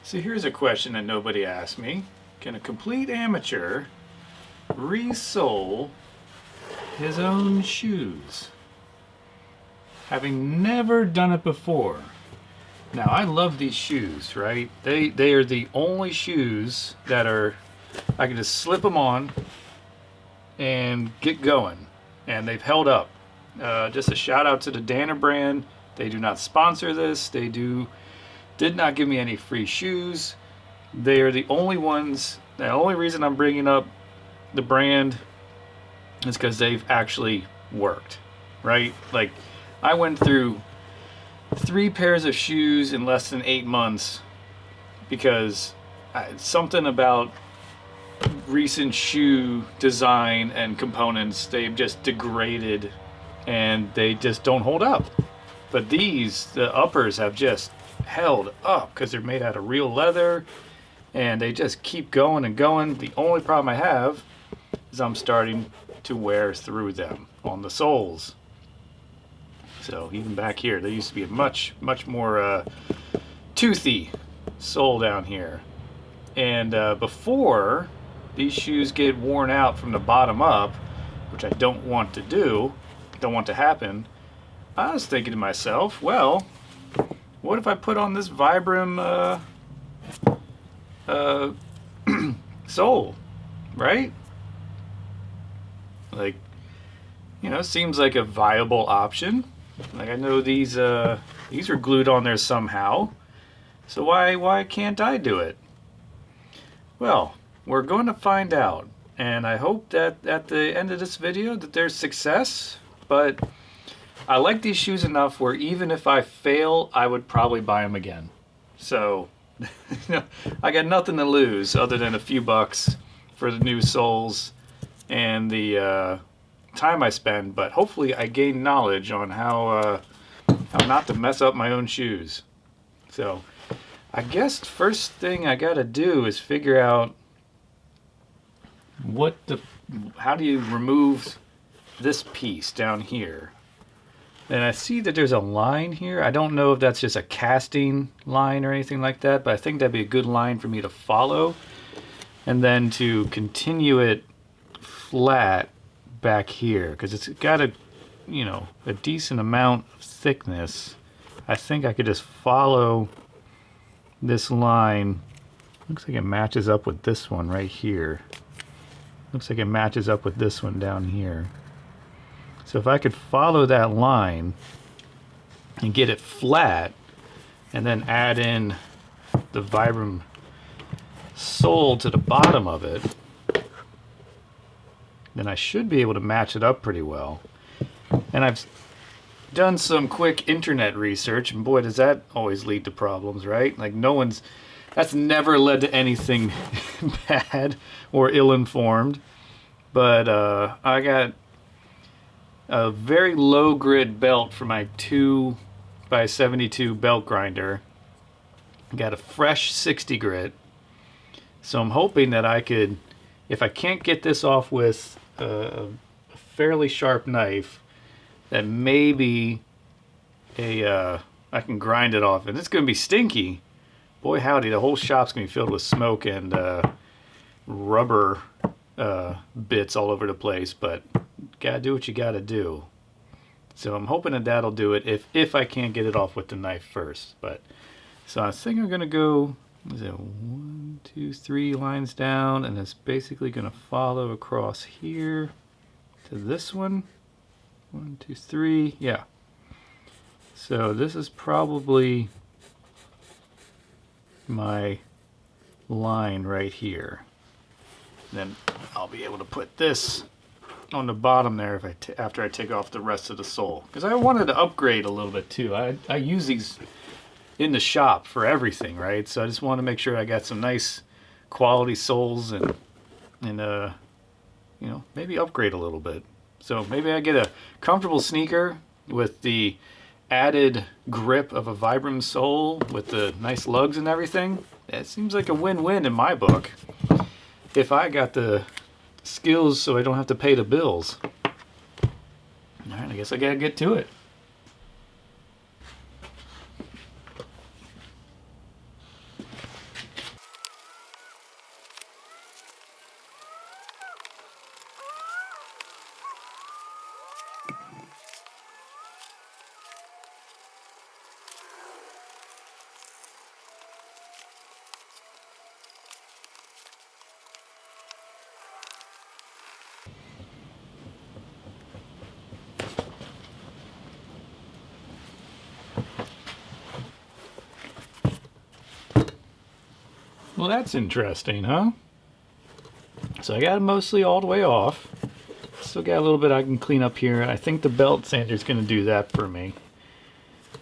So here's a question that nobody asked me. Can a complete amateur resole his own shoes? Having never done it before. Now I love these shoes, right? They are the only shoes that are, I can just slip them on and get going. And they've held up. Just a shout out to the Danner brand. They do not sponsor this. Did not give me any free shoes. They are the only ones. The only reason I'm bringing up the brand is because they've actually worked, right? Like, I went through 3 pairs of shoes in less than 8 months because something about recent shoe design and components, they've just degraded and they just don't hold up. But these, the uppers, have just held up because they're made out of real leather and they just keep going and going. The only problem I have is I'm starting to wear through them on the soles. So even back here, there used to be a much more toothy sole down here. And before these shoes get worn out from the bottom up, which I don't want to do, don't want to happen, I was thinking to myself, well, what if I put on this Vibram sole, right? Like, you know, seems like a viable option. Like, I know these are glued on there somehow, so why can't I do it? Well, we're going to find out, and I hope that at the end of this video that there's success. But I like these shoes enough where even if I fail, I would probably buy them again. So, you know, I got nothing to lose other than a few bucks for the new soles and the time I spend. But hopefully I gain knowledge on how not to mess up my own shoes. So I guess the first thing I gotta do is figure out how do you remove this piece down here. And I see that there's a line here. I don't know if that's just a casting line or anything like that, but I think that'd be a good line for me to follow. And then to continue it flat back here, because it's got a decent amount of thickness. I think I could just follow this line. Looks like it matches up with this one right here. Looks like it matches up with this one down here. So if I could follow that line and get it flat and then add in the Vibram sole to the bottom of it, then I should be able to match it up pretty well. And I've done some quick internet research, and boy, does that always lead to problems, right? Like, that's never led to anything bad or ill-informed. But I got a very low grit belt for my 2x72 belt grinder. Got a fresh 60 grit. So I'm hoping that I could, if I can't get this off with a fairly sharp knife, that maybe I can grind it off. And it's going to be stinky. Boy howdy, the whole shop's going to be filled with smoke and rubber bits all over the place, but gotta do what you gotta do. So I'm hoping that that'll do it if I can't get it off with the knife first. But so I think I'm gonna go, is it 1, 2, 3 lines down, and it's basically gonna follow across here to this one. 1, 2, 3, yeah. So this is probably my line right here. Then I'll be able to put this on the bottom there after I take off the rest of the sole. Because I wanted to upgrade a little bit too. I use these in the shop for everything, right? So I just want to make sure I got some nice quality soles and you know, maybe upgrade a little bit. So maybe I get a comfortable sneaker with the added grip of a Vibram sole with the nice lugs and everything. It seems like a win-win in my book. If I got the skills so I don't have to pay the bills. Alright, I guess I gotta get to it. Well, that's interesting, huh? So I got it mostly all the way off. Still got a little bit I can clean up here. I think the belt sander is going to do that for me.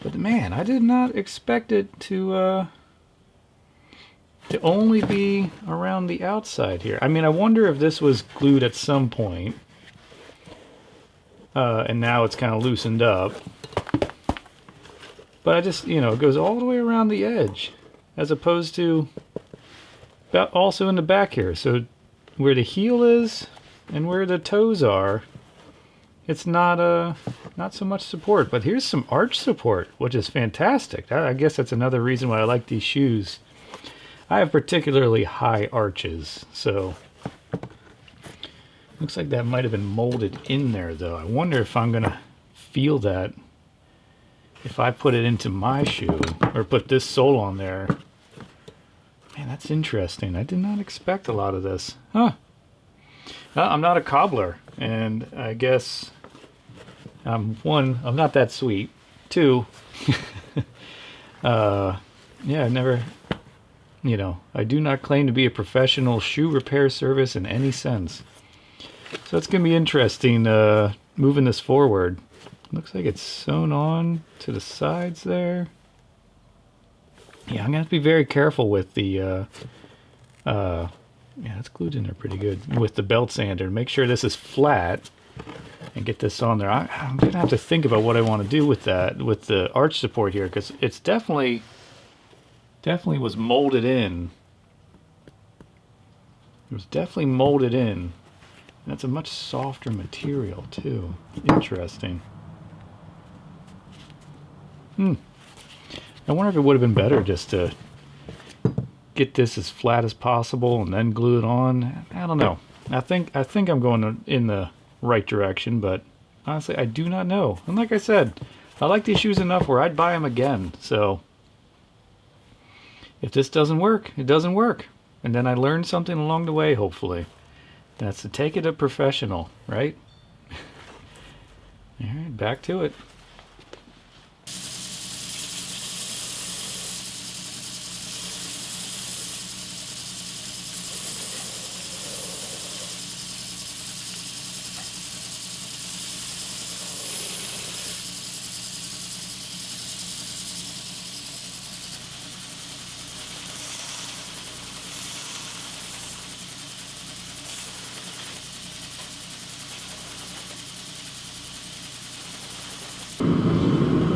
But man, I did not expect it to only be around the outside here. I mean, I wonder if this was glued at some point, and now it's kind of loosened up. But I just, you know, it goes all the way around the edge, as opposed to also in the back here. So where the heel is and where the toes are, it's not so much support. But here's some arch support, which is fantastic. I guess that's another reason why I like these shoes. I have particularly high arches, so looks like that might have been molded in there though. I wonder if I'm gonna feel that if I put it into my shoe or put this sole on there. Man, that's interesting. I did not expect a lot of this. Huh. Well, I'm not a cobbler, and I guess one, I'm not that sweet. Two, yeah, I never, you know, I do not claim to be a professional shoe repair service in any sense. So it's going to be interesting moving this forward. Looks like it's sewn on to the sides there. Yeah, I'm going to have to be very careful with the, yeah, it's glued in there pretty good, with the belt sander. Make sure this is flat and get this on there. I'm going to have to think about what I want to do with that, with the arch support here, because it's definitely was molded in. It was definitely molded in. And it's a much softer material too. Interesting. I wonder if it would have been better just to get this as flat as possible and then glue it on. I don't know. I think I'm going in the right direction, but honestly, I do not know. And like I said, I like these shoes enough where I'd buy them again. So if this doesn't work, it doesn't work. And then I learned something along the way, hopefully. That's to take it a professional, right? All right, back to it.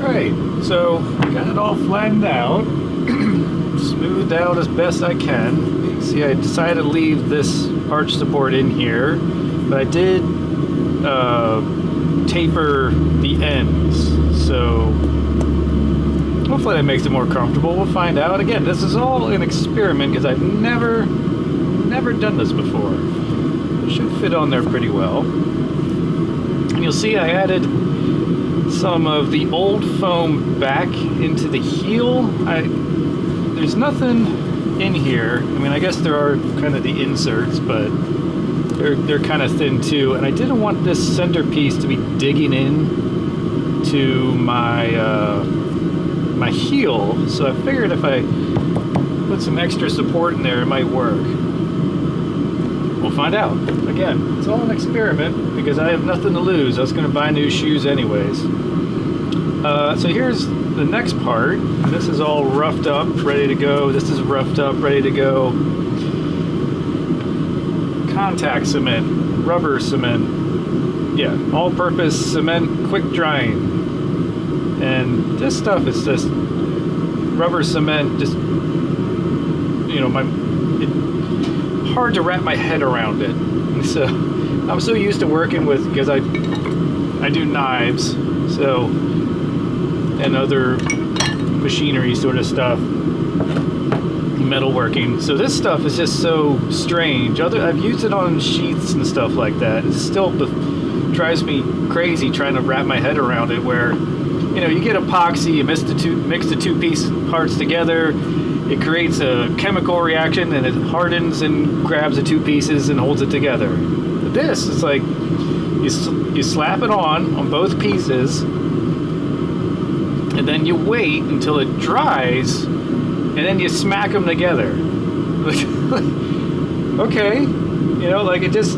Alright, so got it all flattened out, smoothed out as best I can. You can see I decided to leave this arch support in here, but I did taper the ends, so hopefully that makes it more comfortable. We'll find out. Again, this is all an experiment because I've never done this before. It should fit on there pretty well. And you'll see I added some of the old foam back into the heel. There's nothing in here. I mean, I guess there are kind of the inserts, but they're kind of thin too. And I didn't want this centerpiece to be digging in to my my heel, so I figured if I put some extra support in there, it might work. We'll find out. Again, it's all an experiment because I have nothing to lose. I was going to buy new shoes anyways. So here's the next part. This is all roughed up, ready to go. This is roughed up, ready to go. Contact cement, rubber cement. Yeah, all-purpose cement, quick drying. And this stuff is just rubber cement, just, you know, hard to wrap my head around it. And so I'm so used to working with, because I do knives, so, and other machinery sort of stuff, metalworking. So this stuff is just so strange. I've used it on sheaths and stuff like that. It still drives me crazy trying to wrap my head around it, where, you know, you get epoxy, you mix the two piece parts together, it creates a chemical reaction and it hardens and grabs the two pieces and holds it together. But this is like, you slap it on both pieces, and then you wait until it dries, and then you smack them together. Okay, you know, like it just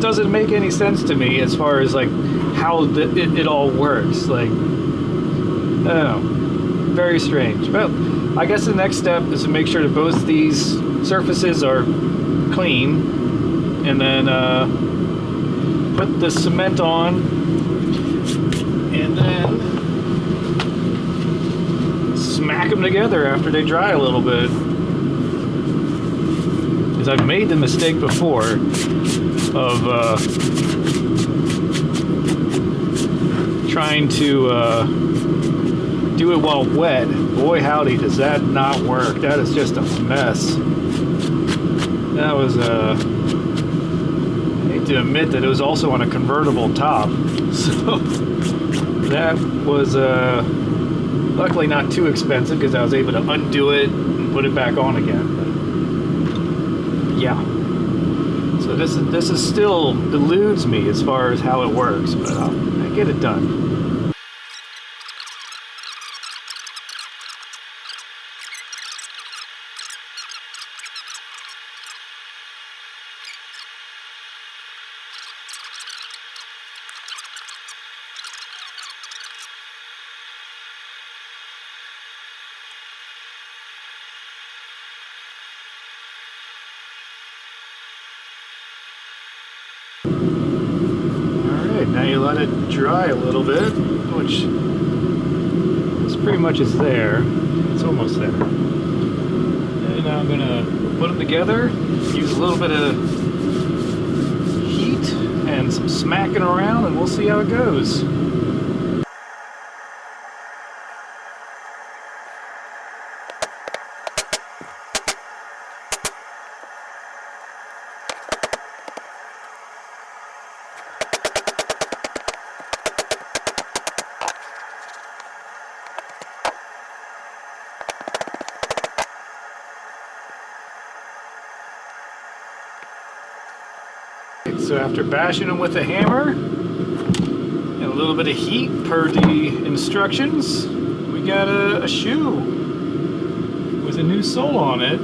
doesn't make any sense to me as far as like how it all works. Like, I don't know, very strange. Well, I guess the next step is to make sure that both these surfaces are clean, and then put the cement on, and then smack them together after they dry a little bit. Because I've made the mistake before of trying to do it while wet. Boy howdy, does that not work. That is just a mess. That was I hate to admit that it was also on a convertible top, so that was luckily not too expensive because I was able to undo it and put it back on again. But yeah, so this is still eludes me as far as how it works, but I get it done. Now you let it dry a little bit, which is pretty much is there. It's almost there. And now I'm gonna put them together, use a little bit of heat and some smacking around, and we'll see how it goes. So after bashing them with a hammer and a little bit of heat per the instructions, we got a shoe with a new sole on it.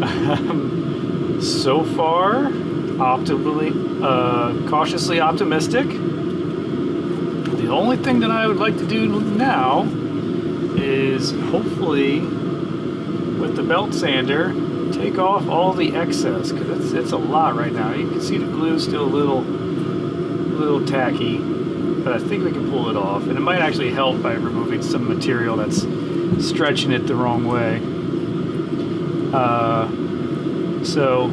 I'm so far cautiously optimistic. The only thing that I would like to do now is hopefully with the belt sander take off all the excess, because it's a lot right now. You can see the glue still a little tacky, but I think we can pull it off, and it might actually help by removing some material that's stretching it the wrong way. So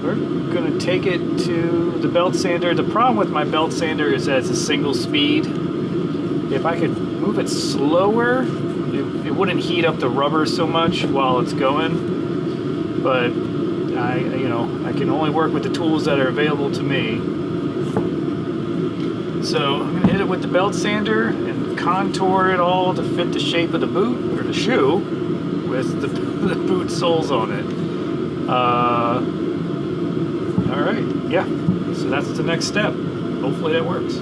we're gonna take it to the belt sander. The problem with my belt sander is that it's a single speed. If I could move it slower, it wouldn't heat up the rubber so much while it's going, but I can only work with the tools that are available to me. So I'm gonna hit it with the belt sander and contour it all to fit the shape of the boot or the shoe with the boot soles on it. All right, yeah. So that's the next step. Hopefully that works.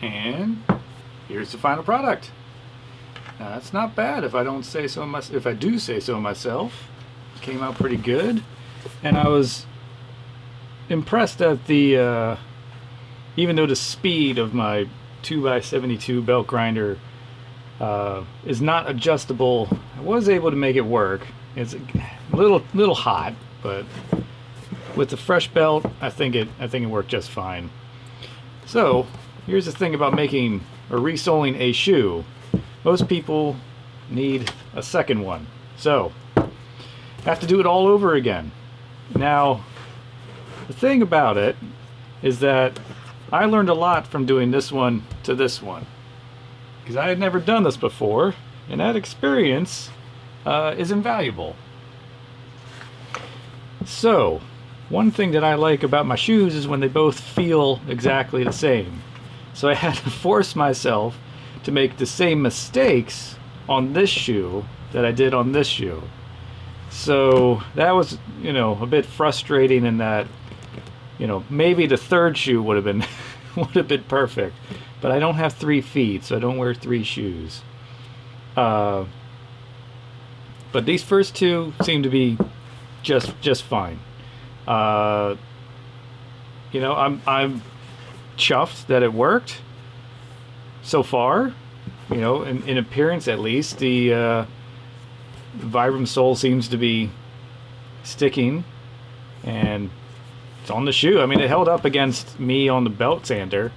And here's the final product. Now, that's not bad if I don't say so myself. If I do say so myself, it came out pretty good, and I was impressed at the even though the speed of my 2x72 belt grinder is not adjustable, I was able to make it work. It's a little hot, but with the fresh belt, I think it worked just fine. So here's the thing about making or resoling a shoe. Most people need a second one, so have to do it all over again. Now, the thing about it is that I learned a lot from doing this one to this one. because I had never done this before, and that experience is invaluable. So, one thing that I like about my shoes is when they both feel exactly the same. So I had to force myself to make the same mistakes on this shoe that I did on this shoe. So that was, a bit frustrating in that, maybe the third shoe would have been would have been perfect, but I don't have 3 feet, so I don't wear 3 shoes. But these first 2 seem to be just fine. I'm chuffed that it worked so far. In appearance at least, the Vibram sole seems to be sticking, and it's on the shoe. I mean, it held up against me on the belt sander,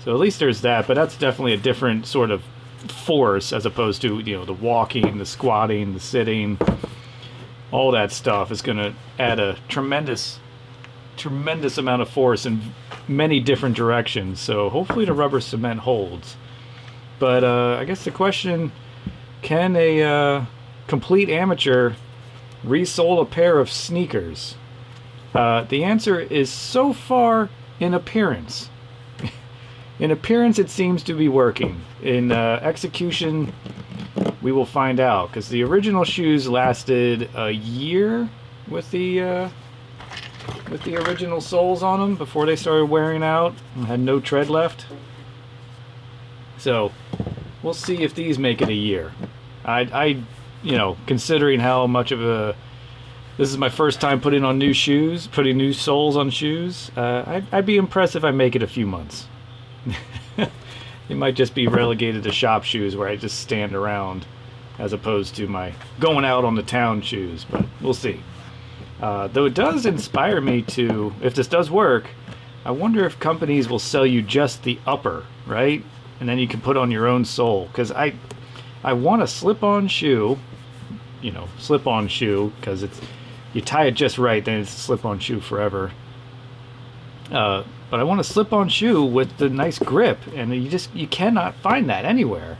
so at least there's that. But that's definitely a different sort of force as opposed to the walking, the squatting, the sitting. All that stuff is going to add a tremendous amount of force in many different directions. So hopefully the rubber cement holds. But I guess the question, can a complete amateur resole a pair of sneakers? The answer is so far in appearance. In appearance, it seems to be working. In execution, we will find out, because the original shoes lasted a year with the original soles on them before they started wearing out and had no tread left. So we'll see if these make it a year. Considering how much of this is my first time putting new soles on shoes, I'd be impressed if I make it a few months. It might just be relegated to shop shoes where I just stand around, as opposed to my going out on the town shoes, but we'll see. Though it does inspire me to, if this does work, I wonder if companies will sell you just the upper, right? And then you can put on your own sole, because I want a slip-on shoe, because you tie it just right, then it's a slip-on shoe forever. But I want a slip-on shoe with the nice grip, and you cannot find that anywhere.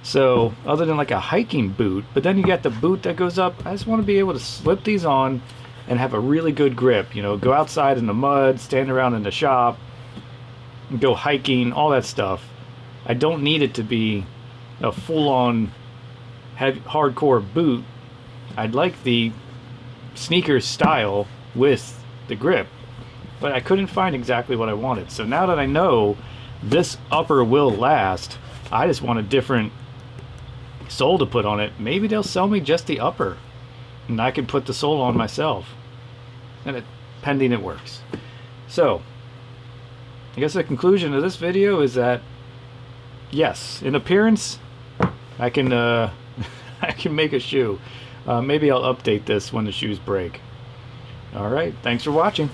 So other than like a hiking boot, but then you got the boot that goes up. I just want to be able to slip these on and have a really good grip. Go outside in the mud, stand around in the shop, and go hiking, all that stuff. I don't need it to be a full-on hardcore boot. I'd like the sneaker style with the grip, but I couldn't find exactly what I wanted. So now that I know this upper will last, I just want a different sole to put on it. Maybe they'll sell me just the upper, and I can put the sole on myself, and pending it works. So I guess the conclusion of this video is that yes, in appearance, I can I can make a shoe. Maybe I'll update this when the shoes break. All right, thanks for watching.